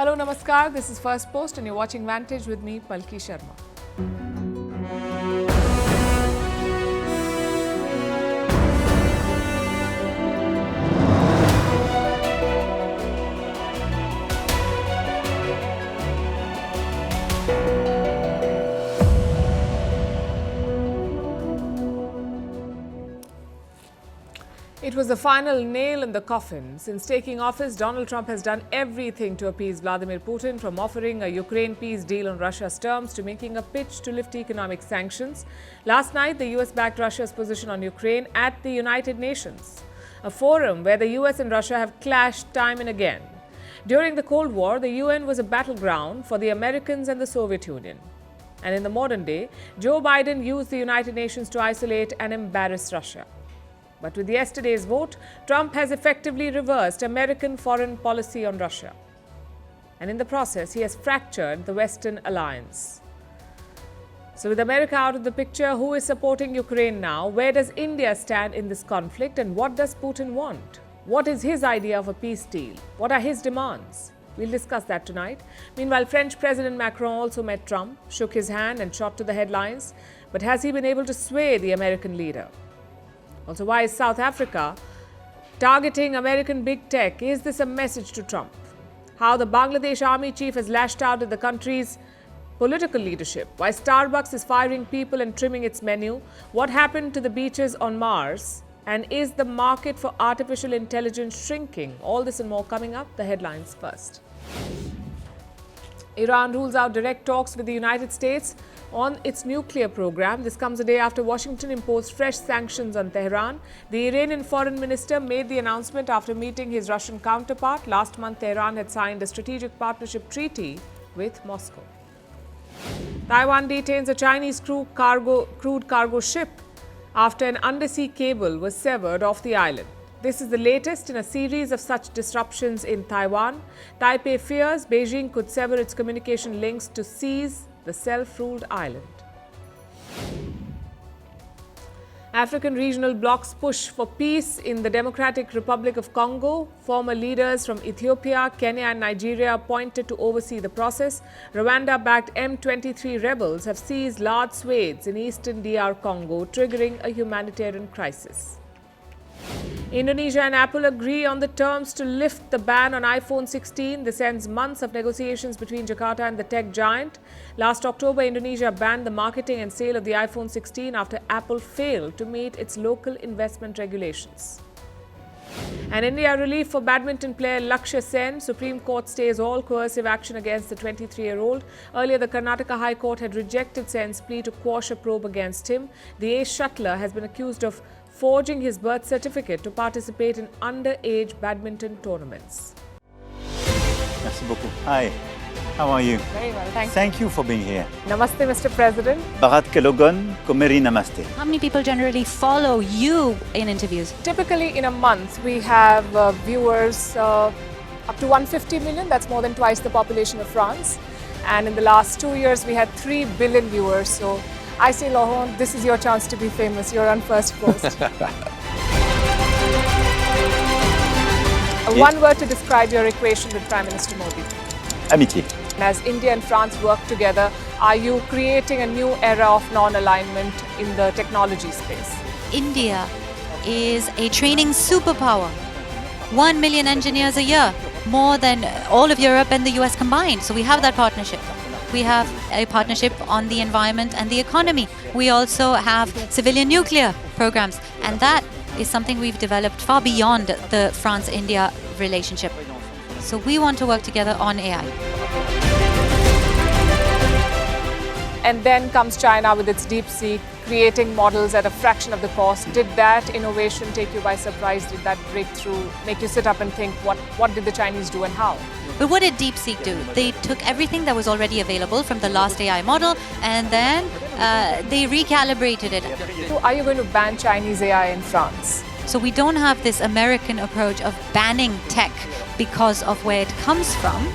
Hello, Namaskar. This is Firstpost and you're watching Vantage with me, Palki Sharma. It was the final nail in the coffin. Since taking office, Donald Trump has done everything to appease Vladimir Putin, from offering a Ukraine peace deal on Russia's terms to making a pitch to lift economic sanctions. Last night, the US backed Russia's position on Ukraine at the United Nations, a forum where the US and Russia have clashed time and again. During the Cold War, the UN was a battleground for the Americans and the Soviet Union. And in the modern day, Joe Biden used the United Nations to isolate and embarrass Russia. But with yesterday's vote, Trump has effectively reversed American foreign policy on Russia. And in the process, he has fractured the Western alliance. So with America out of the picture, who is supporting Ukraine now? Where does India stand in this conflict? And what does Putin want? What is his idea of a peace deal? What are his demands? We'll discuss that tonight. Meanwhile, French President Macron also met Trump, shook his hand and shot to the headlines. But has he been able to sway the American leader? Also, why is South Africa targeting American big tech? Is this a message to Trump? How the Bangladesh army chief has lashed out at the country's political leadership? Why Starbucks is firing people and trimming its menu? What happened to the beaches on Mars? And is the market for artificial intelligence shrinking? All this and more coming up. The headlines first. Iran rules out direct talks with the United States on its nuclear program. This comes a day after Washington imposed fresh sanctions on Tehran. The Iranian foreign minister made the announcement after meeting his Russian counterpart. Last month, Tehran had signed a strategic partnership treaty with Moscow. Taiwan detains a Chinese crude cargo ship after an undersea cable was severed off the island. This is the latest in a series of such disruptions in Taiwan. Taipei fears Beijing could sever its communication links to seize the self-ruled island. African regional blocs push for peace in the Democratic Republic of Congo. Former leaders from Ethiopia, Kenya and Nigeria appointed to oversee the process. Rwanda-backed M23 rebels have seized large swathes in eastern DR Congo, triggering a humanitarian crisis. Indonesia and Apple agree on the terms to lift the ban on iPhone 16. This ends months of negotiations between Jakarta and the tech giant. Last October, Indonesia banned the marketing and sale of the iPhone 16 after Apple failed to meet its local investment regulations. And India relief for badminton player Lakshya Sen. Supreme Court stays all coercive action against the 23-year-old. Earlier, the Karnataka High Court had rejected Sen's plea to quash a probe against him. The ace shuttler has been accused of forging his birth certificate to participate in underage badminton tournaments. Merci beaucoup. Hi, how are you? Very well, thank you. Thank you for being here. Namaste, Mr. President. Bharat Kelogan, Komeri Namaste. How many people generally follow you in interviews? Typically, in a month, we have viewers up to 150 million. That's more than twice the population of France. And in the last 2 years, we had 3 billion viewers. So I say, Laurent, this is your chance to be famous. You're on Firstpost. One word to describe your equation with Prime Minister Modi. Amitié. As India and France work together, are you creating a new era of non-alignment in the technology space? India is a training superpower. 1 million engineers a year, more than all of Europe and the US combined. So we have that partnership. We have a partnership on the environment and the economy. We also have civilian nuclear programs. And that is something we've developed far beyond the France-India relationship. So we want to work together on AI. And then comes China with its DeepSeek, creating models at a fraction of the cost. Did that innovation take you by surprise? Did that breakthrough make you sit up and think, what did the Chinese do and how? But what did DeepSeek do? They took everything that was already available from the last AI model and then they recalibrated it. So are you going to ban Chinese AI in France? So we don't have this American approach of banning tech because of where it comes from.